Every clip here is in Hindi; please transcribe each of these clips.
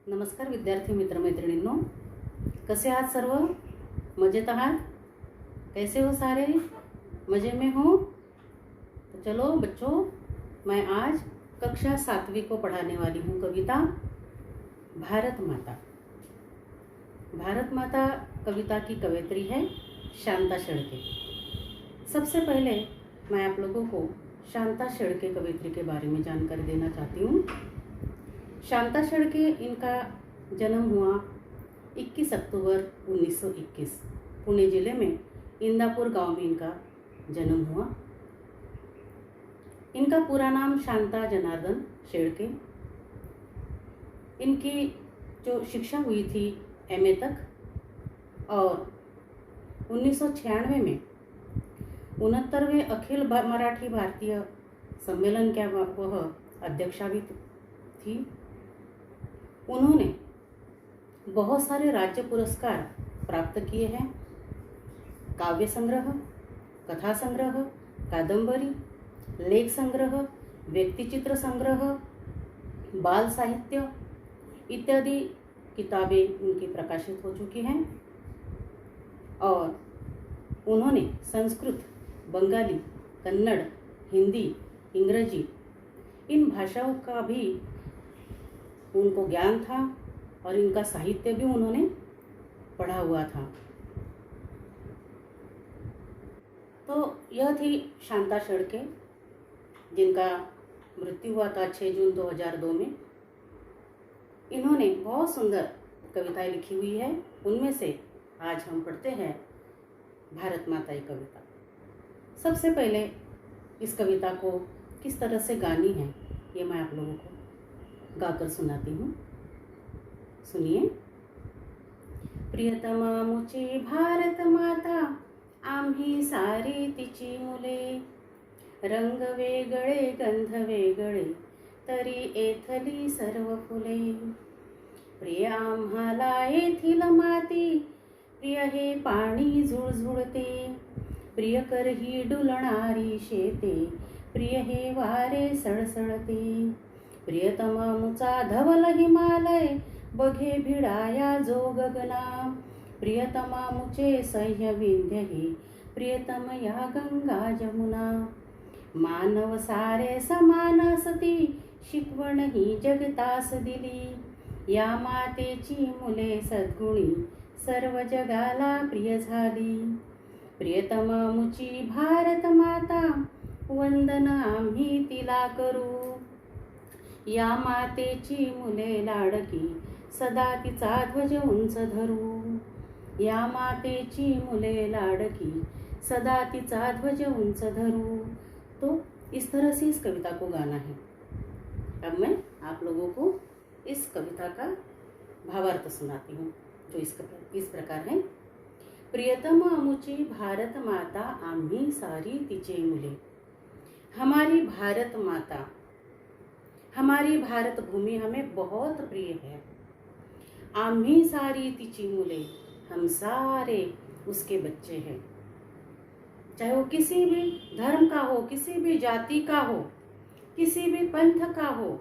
नमस्कार विद्यार्थी मित्र मैत्रिणींनो, कसे आहात सर्व? मजेत आहात? कैसे हो सारे? मजे में हो? तो चलो बच्चों, मैं आज कक्षा 7वीं को पढ़ाने वाली हूँ कविता भारत माता। भारत माता कविता की कवयित्री है शांता शेळके। सबसे पहले मैं आप लोगों को शांता शेळके कवयित्री के बारे में जानकारी देना चाहती हूँ। शांता शेळके, इनका जन्म हुआ 21 अक्टूबर 1921 पुणे जिले में इंदापुर गांव में इनका जन्म हुआ। इनका पूरा नाम शांता जनार्दन शेळके। इनकी जो शिक्षा हुई थी MA तक, और 1996 में 69वें अखिल मराठी भारतीय सम्मेलन का वह अध्यक्षा भी थी। उन्होंने बहुत सारे राज्य पुरस्कार प्राप्त किए हैं। काव्य संग्रह, कथा संग्रह, कादंबरी, लेख संग्रह, व्यक्तिचित्र संग्रह, बाल साहित्य इत्यादि किताबें उनकी प्रकाशित हो चुकी हैं। और उन्होंने संस्कृत, बंगाली, कन्नड़, हिंदी, अंग्रेजी इन भाषाओं का भी उनको ज्ञान था और इनका साहित्य भी उन्होंने पढ़ा हुआ था। तो यह थी शांता शेळके, जिनका मृत्यु हुआ था 6 जून 2002 में। इन्होंने बहुत सुंदर कविताएं लिखी हुई है। उनमें से आज हम पढ़ते हैं भारत माता की कविता। सबसे पहले इस कविता को किस तरह से गानी है ये मैं आप लोगों को गाकर सुनाती हूँ। सुनिए। प्रियतमा मुची भारत माता, आम्ही सारी तिची मुले, रंग वेगळे गंध वेगळे तरी एथली सर्व फुले। प्रिय आम्हाला येथील माती, प्रिय हे पाणी झुळझुळते, प्रिय करही डुलणारी शेते, प्रिय हे वारे सळसळते। प्रियतमा मुचा धवल हिमालय, बघे भिडाया जो गगना, प्रियतमा मुचे सह्य विंध्य हे, प्रियतम या गंगा जमुना। मानव सारे समान सती, शिकवण ही जगतास दिली, या मातेची मुले सद्गुणी, सर्व जगाला प्रिय झाली। प्रियतमा मुची भारत माता, वंदन आम्ही तिला करू, या मातेची मुले लाडकी, सदा तिचा ध्वज उंच धरू, या मातेची मुले लाडकी, सदा तिचा ध्वज उंच धरू। तो इस तरह से इस कविता को गाना है। अब मैं आप लोगों को इस कविता का भावार्थ सुनाती हूँ, जो इस प्रकार है। प्रियतमा मुची भारत माता, आम्ही सारी तिचे मुले। हमारी भारत माता, हमारी भारत भूमि हमें बहुत प्रिय है। आम्ही सारी तिची मुले, हम सारे उसके बच्चे हैं। चाहे वो किसी भी धर्म का हो, किसी भी जाति का हो, किसी भी पंथ का हो,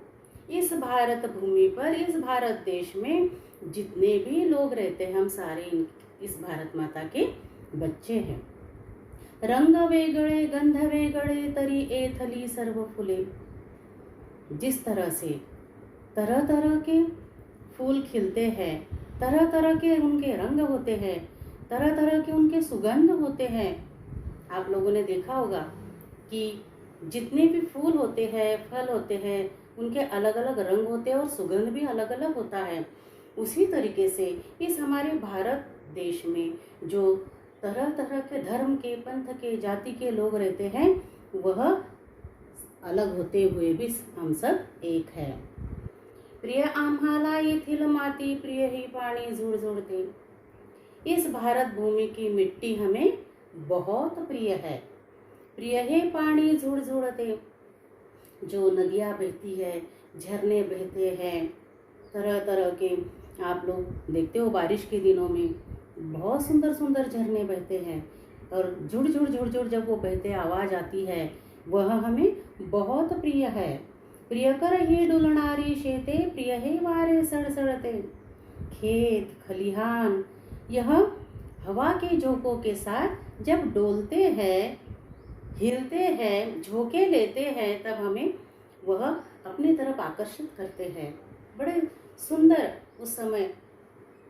इस भारत भूमि पर, इस भारत देश में जितने भी लोग रहते हैं, हम सारे इस भारत माता के बच्चे हैं। रंग वेगळे गंध वेगळे तरी एथली सर्व फुले। जिस तरह से तरह तरह के फूल खिलते हैं, तरह तरह के उनके रंग होते हैं, तरह तरह के उनके सुगंध होते हैं। आप लोगों ने देखा होगा कि जितने भी फूल होते हैं, फल होते हैं, उनके अलग अलग रंग होते हैं और सुगंध भी अलग अलग होता है। उसी तरीके से इस हमारे भारत देश में जो तरह तरह के धर्म के, पंथ के, जाति के लोग रहते हैं, वह अलग होते हुए भी हम सब एक है। प्रिय आम्हाला येथील माती, प्रिय ही पाणी झुळझुळते। इस भारत भूमि की मिट्टी हमें बहुत प्रिय है। प्रिय हे पाणी झुळझुळते। जो नदियाँ बहती है, झरने बहते हैं, तरह तरह के, आप लोग देखते हो बारिश के दिनों में बहुत सुंदर सुंदर झरने बहते हैं, और झुड़ झुड़ झुड़ झुड़ जब वो बहते आवाज़ आती है, वह हमें बहुत प्रिय है। प्रियकर ही डुलणारी शेते, प्रिय हे वारे सड़सड़ते। खेत खलिहान यह हवा के झोंकों के साथ जब डोलते हैं, हिलते हैं, झोंके लेते हैं, तब हमें वह अपनी तरफ आकर्षित करते हैं। बड़े सुंदर उस समय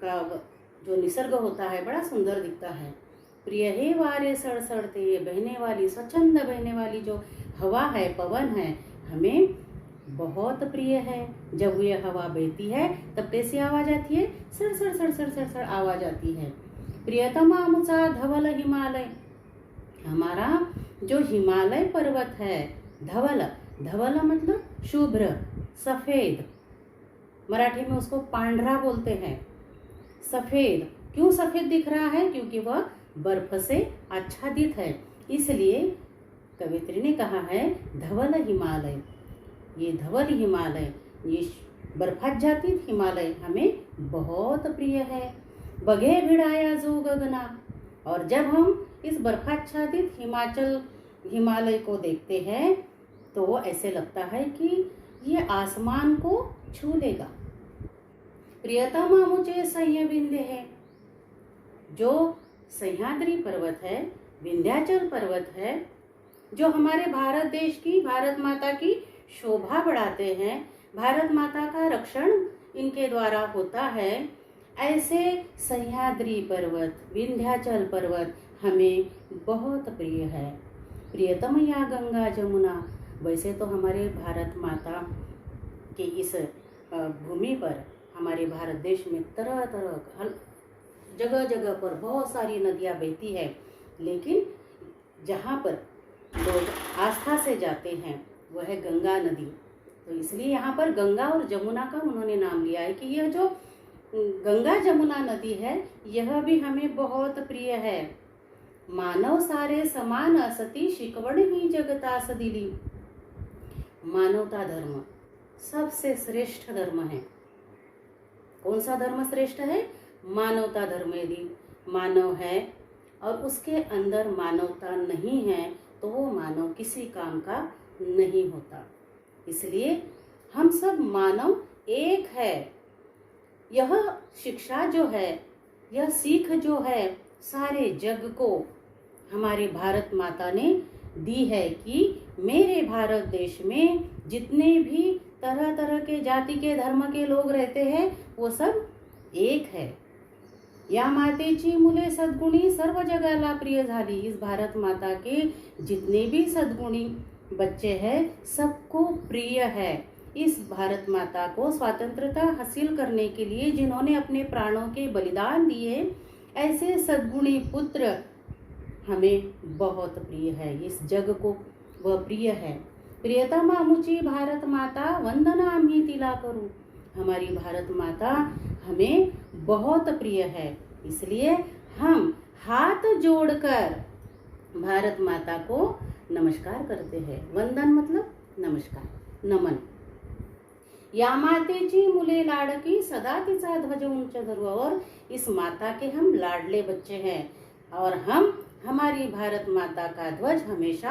का जो निसर्ग होता है बड़ा सुंदर दिखता है। प्रिय हे वारे सड़सड़ते, ये बहने वाली स्वच्छंद बहने वाली जो हवा है, पवन है, हमें बहुत प्रिय है। जब ये हवा बहती है तब कैसी आवाज आती है? सड़ सड़ सड़ सड़ सड़ सड़ आवाज आती है। प्रियतमा मुझा धवल हिमालय, हमारा जो हिमालय पर्वत है, धवल, धवल मतलब शुभ्र, सफेद, मराठी में उसको पांढरा बोलते हैं। सफेद क्यों सफेद दिख रहा है? क्योंकि वह बर्फ से आच्छादित है, इसलिए कवित्री ने कहा है धवल हिमालय। ये धवल हिमालय, ये बर्फाच्छादित हिमालय हमें बहुत प्रिय है। बघे भिड़ाया जो गगना, और जब हम इस बर्फाच्छादित हिमालय को देखते हैं तो ऐसे लगता है कि ये आसमान को छू लेगा। प्रियतमा मुझे सह्य विंध्य है, जो सह्याद्री पर्वत है, विंध्याचल पर्वत है, जो हमारे भारत देश की, भारत माता की शोभा बढ़ाते हैं, भारत माता का रक्षण इनके द्वारा होता है, ऐसे सह्याद्री पर्वत, विंध्याचल पर्वत हमें बहुत प्रिय है। प्रियतम या गंगा जमुना, वैसे तो हमारे भारत माता की इस भूमि पर, हमारे भारत देश में तरह तरह जगह जगह पर बहुत सारी नदियाँ बहती है, लेकिन जहाँ पर लोग आस्था से जाते हैं वह है गंगा नदी। तो इसलिए यहाँ पर गंगा और जमुना का उन्होंने नाम लिया है कि यह जो गंगा जमुना नदी है यह भी हमें बहुत प्रिय है। मानव सारे समान असती, शिकवण ही जगतास दिली। मानवता धर्म सबसे श्रेष्ठ धर्म है। कौन सा धर्म श्रेष्ठ है? मानवता धर्म। यदि मानव है और उसके अंदर मानवता नहीं है तो वो मानव किसी काम का नहीं होता। इसलिए हम सब मानव एक है। यह शिक्षा जो है, यह सीख जो है, सारे जग को हमारे भारत माता ने दी है कि मेरे भारत देश में जितने भी तरह तरह के जाति के धर्म के लोग रहते हैं वो सब एक है। या मातेची मुले सद्गुणी, सर्व जगाला प्रिय झाली। इस भारत माता के जितने भी सद्गुणी बच्चे हैं सबको प्रिय है। इस भारत माता को स्वतंत्रता हासिल करने के लिए जिन्होंने अपने प्राणों के बलिदान दिए, ऐसे सद्गुणी पुत्र हमें बहुत प्रिय है। इस जग को वह प्रिय है। प्रियतमा मुची भारत माता, वंदना आम्ही तिला करूं। हमारी भारत माता हमें बहुत प्रिय है, इसलिए हम हाथ जोड़कर भारत माता को नमस्कार करते हैं। वंदन मतलब नमस्कार, नमन। या मातेची मुले लाडकी, सदा तिचा ध्वज उंच धरू। और इस माता के हम लाडले बच्चे हैं और हम हमारी भारत माता का ध्वज हमेशा